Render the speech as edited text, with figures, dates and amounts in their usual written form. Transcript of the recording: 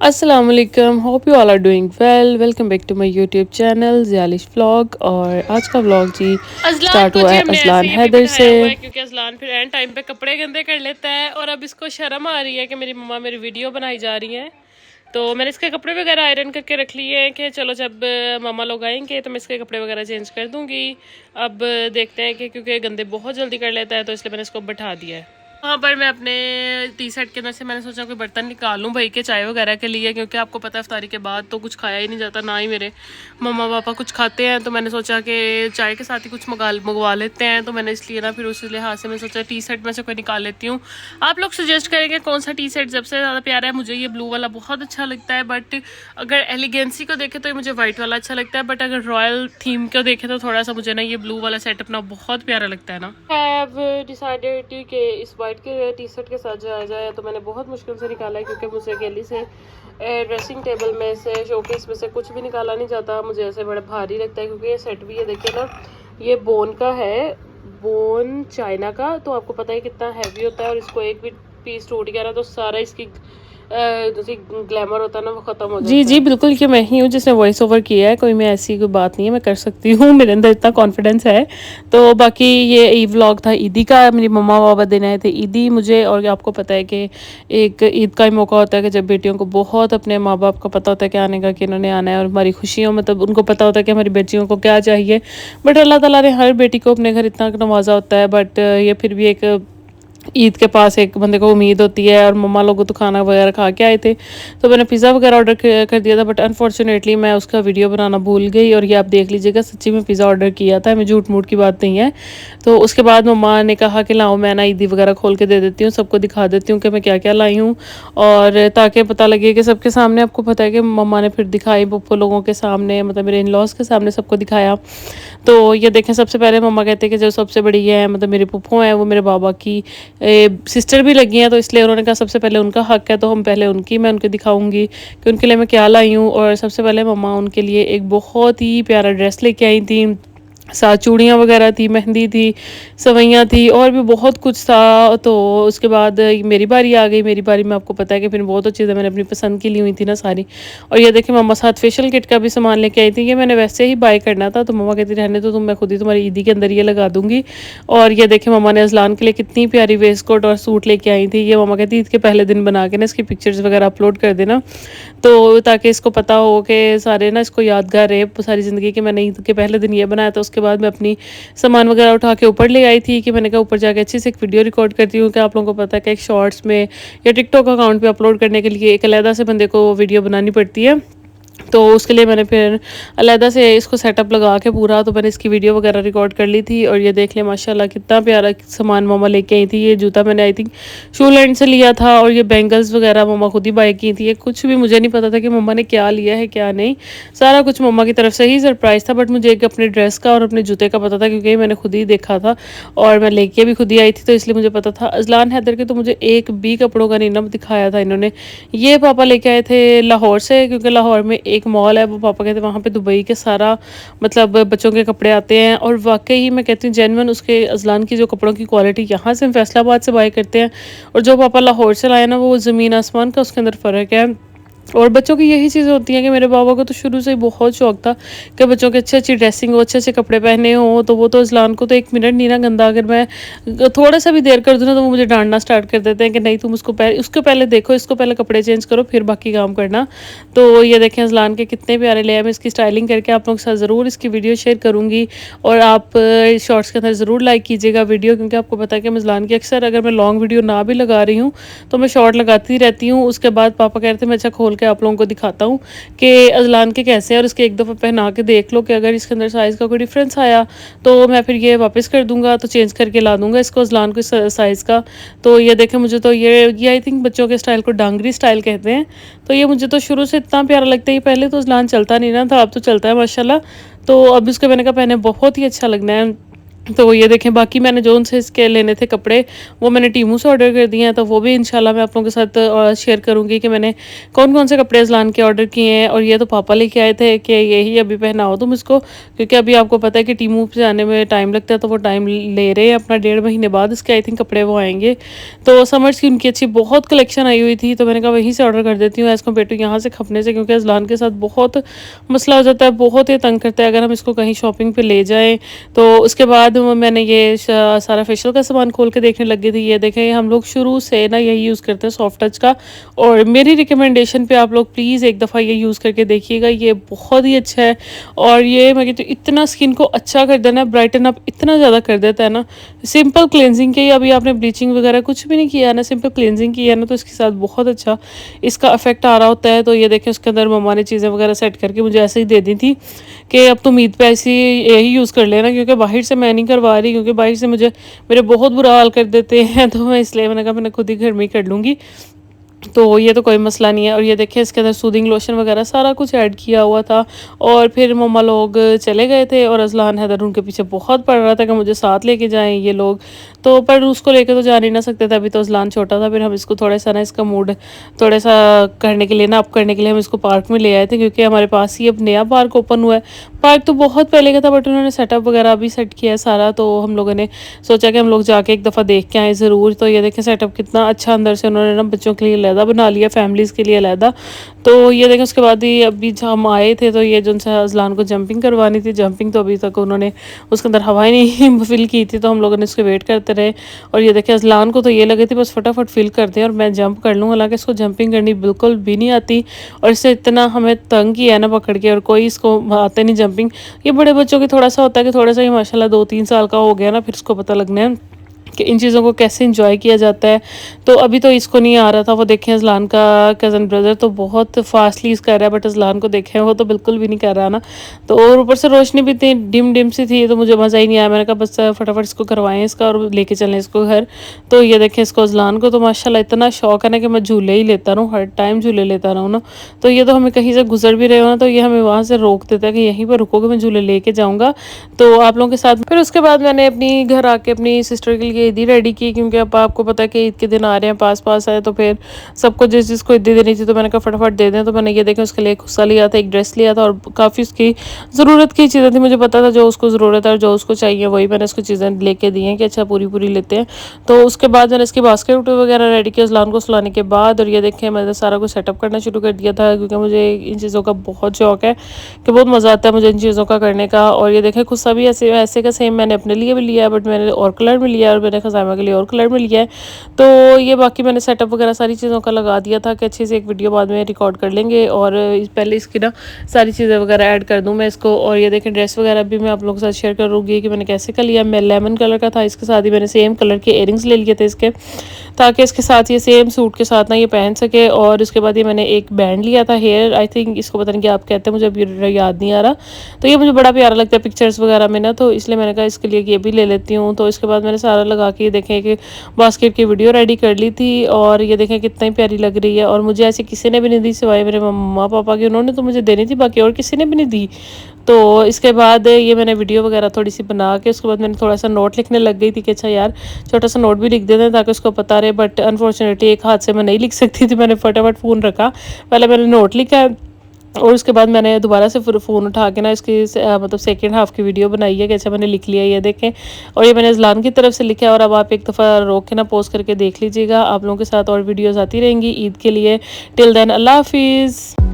अस्सलाम वालेकुम, hope you all are doing well. Welcome back to my YouTube channel Zialish vlog. और आज का व्लॉग जी अज़लान स्टार्ट को हुआ जी है हमने ऐसे अज़लान ही अभी हैदर से। बिठाया हुआ है क्योंकि अज़लान फिर एंड टाइम पे कपड़े गंदे कर लेता है और अब इसको शर्म आ रही है कि मेरी मम्मा मेरी वीडियो बनाई जा रही है। तो मैंने इसके कपड़े वगैरह आयरन करके रख लिए हैं कि चलो जब मामा लोग आएंगे तो मैं इसके कपड़े वगैरह चेंज कर दूंगी। अब देखते हैं कि क्योंकि गंदे बहुत जल्दी कर लेता है तो इसलिए मैंने इसको बैठा दिया है। वहाँ पर मैं अपने टी शर्ट के अंदर से मैंने सोचा कोई बर्तन निकाल लूँ भाई के चाय वगैरह के लिए, क्योंकि आपको पता है इफ्तारी के बाद तो कुछ खाया ही नहीं जाता, ना ही मेरे मम्मा पापा कुछ खाते हैं। तो मैंने सोचा कि चाय के साथ ही कुछ मंगवा लेते हैं, तो मैंने इसलिए ना फिर उस लिहाज से मैंने सोचा टी शर्ट में से कोई निकाल लेती हूँ। आप लोग सजेस्ट करेंगे कौन सा टी शर्ट सबसे ज़्यादा प्यारा है। मुझे ये ब्लू वाला बहुत अच्छा लगता है, बट अगर एलिगेंसी को देखें तो मुझे वाइट वाला अच्छा लगता है, बट अगर रॉयल थीम को देखें तो थोड़ा सा मुझे ना ये ब्लू वाला सेट अपना बहुत प्यारा लगता है ना। हैव डिसाइडेड कि इस वाइट के टी शर्ट के साथ जाया जाए, तो मैंने बहुत मुश्किल से निकाला है क्योंकि मुझे गैली से ड्रेसिंग टेबल में से शोकेस में से कुछ भी निकाला नहीं जाता। मुझे ऐसे बड़ा भारी लगता है क्योंकि ये सेट भी, ये देखिए ना, ये बोन का है, बोन चाइना का। तो आपको पता है कितना हैवी होता है, और इसको एक भी पीस टूट गया ना तो सारा इसकी ग्लैमर होता है ना वो ख़त्म हो जाता है। जी बिल्कुल, ये मैं ही हूँ जिसने वॉइस ओवर किया है, कोई मैं ऐसी कोई बात नहीं है, मैं कर सकती हूँ, मेरे अंदर इतना कॉन्फिडेंस है। तो बाकी ये ई व्लॉग था ईदी का, मेरी मम्मा पापा दिन आए थे ईदी मुझे। और आपको पता है कि एक ईद का ही मौका होता है कि जब बेटियों को बहुत अपने माँ बाप का पता होता है कि आने का, कि इन्होंने आना है, और हमारी खुशियों मतलब उनको पता होता है कि हमारी बेटियों को क्या चाहिए। बट अल्लाह ताला ने हर बेटी को अपने घर इतना नवाजा होता है, बट ये फिर भी एक ईद के पास एक बंदे को उम्मीद होती है। और मम्मा लोगों तो खाना वगैरह खा के आए थे, तो मैंने पिज़्ज़ा वगैरह ऑर्डर कर दिया था, बट अनफॉर्चुनेटली मैं उसका वीडियो बनाना भूल गई। और ये आप देख लीजिएगा, सच्ची में पिज़्ज़ा ऑर्डर किया था, मैं झूठ मूठ की बात नहीं है। तो उसके बाद मम्मा ने कहा कि लाओ मैं ना ईदी वगैरह खोल के दे देती हूँ, सबको दिखा देती हूँ कि मैं क्या क्या लाई हूँ, और ताकि पता लगे कि सबके सामने। आपको पता है कि मम्मा ने फिर दिखाई पप्पो लोगों के सामने, मतलब मेरे इन लॉज के सामने सबको दिखाया। तो ये देखें, सबसे पहले मम्मा कहते हैं कि जो सबसे बड़ी है मतलब मेरे पुप्पो हैं, वो मेरे बाबा की सिस्टर भी लगी हैं, तो इसलिए उन्होंने कहा सबसे पहले उनका हक है, तो हम पहले उनकी मैं उनके दिखाऊंगी कि उनके लिए मैं क्या लाई हूँ। और सबसे पहले मम्मा उनके लिए एक बहुत ही प्यारा ड्रेस लेके आई थी, साथ चूड़ियाँ वगैरह थी, मेहंदी थी, सवैयाँ थी, और भी बहुत कुछ था। तो उसके बाद मेरी बारी आ गई। मेरी बारी में आपको पता है कि फिर बहुत अच्छी चीज़ें मैंने अपनी पसंद की ली हुई थी ना सारी। और ये देखिए मम्मा साथ फेशियल किट का भी सामान लेके आई थी, ये मैंने वैसे ही बाय करना था, तो मम्मा कहती रहने तो मैं खुद ही तुम्हारी ईदी के अंदर ये लगा दूंगी। और ये देखिए मम्मा ने अज़लान के लिए कितनी प्यारी वेस्ट कोट और सूट लेके आई थी। ये मम्मा कहती ईद के पहले दिन बना के ना इसकी पिक्चर्स वगैरह अपलोड कर देना, तो ताकि इसको पता हो कि सारे ना इसको यादगार रहे सारी ज़िंदगी कि मैंने ईद के पहले दिन ये बनाया था। उसके बाद मैं अपनी सामान वगैरह उठा के ऊपर ले आई थी कि मैंने कहा ऊपर जाके अच्छी से एक वीडियो रिकॉर्ड करती हूँ, कि आप लोगों को पता है कि एक शॉर्ट्स में या टिकटॉक अकाउंट पे अपलोड करने के लिए एक अलहदा से बंदे को वीडियो बनानी पड़ती है। तो उसके लिए मैंने फिर अलहदा से इसको सेटअप लगा के पूरा, तो मैंने इसकी वीडियो वगैरह रिकॉर्ड कर ली थी। और ये देख लें माशाल्लाह कितना प्यारा सामान मम्मा लेके आई थी। ये जूता मैंने आई थिंक शू लैंड से लिया था, और ये बैंगल्स वगैरह मम्मा खुद ही बाय की थी। ये कुछ भी मुझे नहीं पता था कि मम्मा ने क्या लिया है क्या नहीं, सारा कुछ मम्मा की तरफ से ही सरप्राइज़ था। बट मुझे एक अपने ड्रेस का और अपने जूते का पता था, क्योंकि मैंने खुद ही देखा था और मैं लेके भी खुद ही आई थी, तो इसलिए मुझे पता था। अज़लान हैदर के तो मुझे एक भी कपड़ों का नहीं ना दिखाया था इन्होंने। ये पापा लेके आए थे लाहौर से, क्योंकि लाहौर में एक मॉल है, वो पापा कहते हैं वहाँ पे दुबई के सारा मतलब बच्चों के कपड़े आते हैं। और वाकई मैं कहती हूँ जेन्युइन उसके अज़लान की जो कपड़ों की क्वालिटी यहाँ से हम फैसलाबाद से बाय करते हैं, और जो पापा लाहौर से लाए ना वो ज़मीन आसमान का उसके अंदर फ़र्क है। और बच्चों की यही चीज़ें होती हैं कि मेरे बाबा को तो शुरू से ही बहुत शौक था कि बच्चों की अच्छी अच्छी ड्रेसिंग हो, अच्छे अच्छे कपड़े पहने हो। तो वो तो अज़लान को तो एक मिनट नहीं ना गंदा, अगर मैं थोड़ा सा भी देर कर दूँ ना तो वो मुझे डांटना स्टार्ट कर देते हैं कि नहीं तुम उसको पहले देखो, इसको पहले कपड़े चेंज करो फिर बाकी काम करना। तो ये देखें अज़लान के कितने प्यारे ले आए। मैं इसकी स्टाइलिंग करके आप लोगों के साथ ज़रूर इसकी वीडियो शेयर करूँगी, और आप शॉर्ट्स के अंदर ज़रूर लाइक कीजिएगा वीडियो, क्योंकि आपको पता है कि अज़लान की अक्सर अगर मैं लॉन्ग वीडियो ना भी लगा रही हूँ तो मैं शॉर्ट लगाती रहती हूँ। उसके बाद पापा कह रहे थे मैं अच्छा खोल के आप लोगों को दिखाता हूँ कि अज़लान के कैसे हैं, और इसके एक दफ़ा पहना के देख लो कि अगर इसके अंदर साइज़ का कोई डिफरेंस आया तो मैं फिर ये वापस कर दूँगा, तो चेंज करके ला दूँगा इसको अज़लान को साइज़ का। तो ये देखें मुझे तो ये आई थिंक बच्चों के स्टाइल को डांगरी स्टाइल कहते हैं। तो ये मुझे तो शुरू से इतना प्यारा लगता है। ये पहले तो अज़लान चलता नहीं ना था, अब तो चलता है माशाल्लाह। तो अब इसको मैंने कहा पहने बहुत ही अच्छा लगना है। तो ये देखें, बाकी मैंने जो उनसे इसके लेने थे कपड़े वो मैंने टीमू से ऑर्डर कर दिए हैं, तो वो भी इंशाल्लाह मैं आप लोगों के साथ शेयर करूँगी कि मैंने कौन कौन से कपड़े अज़लान के ऑर्डर किए हैं। और ये तो पापा लेके आए थे कि यही अभी पहनाओ तुम इसको, क्योंकि अभी आपको पता है कि टीमू पे जाने में टाइम लगता है, तो वो टाइम ले रहे हैं अपना, 1.5 महीने बाद इसके आई थिंक कपड़े वो आएंगे। तो समर्स की उनकी अच्छी बहुत कलेक्शन आई हुई थी, तो मैंने कहा वहीं से ऑर्डर कर देती हूँ एज़ कम्पेयर टू यहाँ से खपने से, क्योंकि अज़लान के साथ बहुत मसला हो जाता है, बहुत ही तंग करता है अगर हम इसको कहीं शॉपिंग पे ले जाएं। तो उसके बाद मैंने ये सारा फेशियल का सामान खोल के देखने लगी थी। ये देखें, हम लोग शुरू से ना यही यूज़ करते हैं सॉफ्ट टच का, और मेरी रिकमेंडेशन पे आप लोग प्लीज़ एक दफ़ा ये यूज़ करके देखिएगा, ये बहुत ही अच्छा है। और ये मैं कहती हूँ इतना स्किन को अच्छा कर देना, ब्राइटन अप इतना ज़्यादा कर देता है ना, सिंपल क्लेंजिंग के ही, अभी आपने ब्लीचिंग वगैरह कुछ भी नहीं किया ना, सिंपल क्लेंजिंग की है ना, तो इसके साथ बहुत अच्छा इसका इफेक्ट आ रहा होता है। तो ये देखें, उसके अंदर मम्मा ने चीज़ें वगैरह सेट करके मुझे ऐसे ही दे दी थी कि अब तुम ईद पे ऐसी यही यूज़ कर लेना, क्योंकि बाहर से मैं नहीं करवा रही, क्योंकि बाहर से मुझे मेरे बहुत बुरा हाल कर देते हैं, तो मैं इसलिए मैंने कहा मैंने खुद ही घर में ही कर लूँगी, तो ये तो कोई मसला नहीं है। और ये देखिए, इसके अंदर सूदिंग लोशन वगैरह सारा कुछ ऐड किया हुआ था। और फिर मम्मा लोग चले गए थे और अज़लान हैदर उनके पीछे बहुत पड़ रहा था कि मुझे साथ लेके जाएं ये लोग, तो पर उसको लेके तो जा नहीं ना सकते थे, अभी तो अज़लान छोटा था। फिर हम इसको थोड़ा सा ना, इसका मूड थोड़ा सा करने के लिए ना, अप करने के लिए हम इसको पार्क में ले आए थे, क्योंकि हमारे पास ही अब नया पार्क ओपन हुआ है। पार्क तो बहुत पहले का था, बट उन्होंने सेटअप वगैरह भी सेट किया है सारा, तो हम लोगों ने सोचा कि हम लोग जाके एक दफ़ा देख के आए ज़रूर। तो ये देखें सेटअप कितना अच्छा अंदर से उन्होंने ना बच्चों के लिए अलहदा बना लिया, फैमिलीज़ के लिए अलहदा। तो ये देखें, उसके बाद ही अभी जब हम आए थे, तो ये जो उनसे अज़लान को जंपिंग करवानी थी, जंपिंग तो अभी तक उन्होंने उसके अंदर हवाएं नहीं फिल की थी, तो हम लोगों ने उसके वेट करते रहे। और ये देखें, अज़लान को तो ये लगे थी बस फटाफट फिल कर दें और मैं जंप कर लूँ, हालांकि इसको जंपिंग करनी बिल्कुल भी नहीं आती, और इससे इतना हमें तंग किया है ना पकड़ के, और कोई इसको आते नहीं जंपिंग। ये बड़े बच्चों की थोड़ा सा होता है कि थोड़ा सा ही माशाल्लाह 2-3 साल का हो गया ना, फिर इसको पता लगना है कि इन चीज़ों को कैसे इंजॉय किया जाता है। तो अभी तो इसको नहीं आ रहा था। वो देखें, अज़लान का कज़न ब्रदर तो बहुत फास्टली कर रहा है, बट अज़लान को देखें वो तो बिल्कुल भी नहीं कर रहा ना। तो और ऊपर से रोशनी भी इतनी डिम डिम सी थी, तो मुझे मज़ा ही नहीं आया। मैंने कहा बस फटाफट इसको करवाएं इसका और लेके चलें इसको घर। तो ये देखें, इसको अज़लान को तो माशाल्लाह इतना शौक है ना कि मैं झूले ही लेता रहूँ, हर टाइम झूले लेता रहूँ ना। तो ये तो हमें कहीं से गुजर भी रहे हो ना, तो ये हमें वहाँ से रोक देता है कि यहीं पर रुकोगे, मैं झूले लेके जाऊँगा। तो आप लोगों के साथ फिर उसके बाद मैंने अपनी घर आके अपनी सिस्टर के लिए ईदी रेडी की, क्योंकि अब आपको पता है कि ईद के दिन आ रहे हैं, पास पास है, तो फिर सबको जिस जिसको ईदी देनी थी, तो मैंने कहा फटाफट दे दें। तो मैंने ये देखें, उसके लिए एक खुस्सा लिया था, एक ड्रेस लिया था, और काफ़ी उसकी ज़रूरत की चीज़ें थी। मुझे पता था जो उसको ज़रूरत है और जो उसको चाहिए वही मैंने उसको चीज़ें लेके दी हैं कि अच्छा पूरी पूरी लेते हैं। तो उसके बाद मैंने इसकी बास्केट वगैरह रेडी किया अज़लान को सुलाने के बाद। और ये देखें, मैंने सारा कुछ सेटअप करना शुरू कर दिया था, क्योंकि मुझे इन चीज़ों का बहुत शौक है, कि बहुत मज़ा आता है मुझे इन चीज़ों का करने का। और ये देखें, खुस्सा भी ऐसे ऐसे का सेम मैंने अपने लिए भी लिया है, बट मैंने और कलर में लिया है, और मैंने खज़ामा के लिए और कलर में लिया है। तो ये बाकी मैंने सेटअप वगैरह सारी चीज़ों का लगा दिया था कि अच्छे से एक वीडियो बाद में रिकॉर्ड कर लेंगे, और पहले इसकी ना सारी चीज़ें वगैरह ऐड कर दूँ मैं इसको। और ये देखें, ड्रेस वगैरह भी मैं आप लोगों के साथ शेयर करूँगी कि मैंने कैसे का लिया। मैं लेमन कलर का था, इसके साथ ही मैंने सेम कलर के इयरिंग्स ले लिए थे इसके, ताकि इसके साथ ये सेम सूट के साथ ना ये पहन सके। और उसके बाद ये मैंने एक बैंड लिया था हेयर, आई थिंक इसको पता नहीं क्या आप कहते हैं, मुझे अभी याद नहीं आ रहा। तो ये मुझे बड़ा प्यारा लगता है पिक्चर्स वगैरह में ना, तो इसलिए मैंने कहा इसके लिए ये भी ले लेती हूँ। तो इसके बाद मैंने सारा लगा के देखें कि बास्केट की वीडियो रेडी कर ली थी, और ये देखें कितनी प्यारी लग रही है। और मुझे ऐसे किसी ने भी नहीं दी सिवाय मेरे मम्मा पापा की, उन्होंने तो मुझे देनी थी, बाकी और किसी ने भी नहीं दी। तो इसके बाद ये मैंने वीडियो वगैरह थोड़ी सी बना के उसके बाद मैंने थोड़ा सा नोट लिखने लग गई थी कि अच्छा यार छोटा सा नोट भी लिख देते हैं ताकि उसको पता रहे। बट अनफॉर्चुनेटली एक हाथ से मैं नहीं लिख सकती थी, मैंने फटाफट फ़ोन रखा, पहले मैंने नोट लिखा, और उसके बाद मैंने दोबारा से फिर फ़ोन उठा के ना इसकी मतलब सेकंड हाफ़ की वीडियो बनाई है कि अच्छा मैंने लिख लिया, ये देखें। और ये मैंने अज़लान की तरफ से लिखा है, और अब आप एक दफ़ा रोक के ना पोस्ट करके देख लीजिएगा। आप लोगों के साथ और वीडियोज़ आती रहेंगी ईद के लिए। टिल देन, अल्लाह हाफिज़।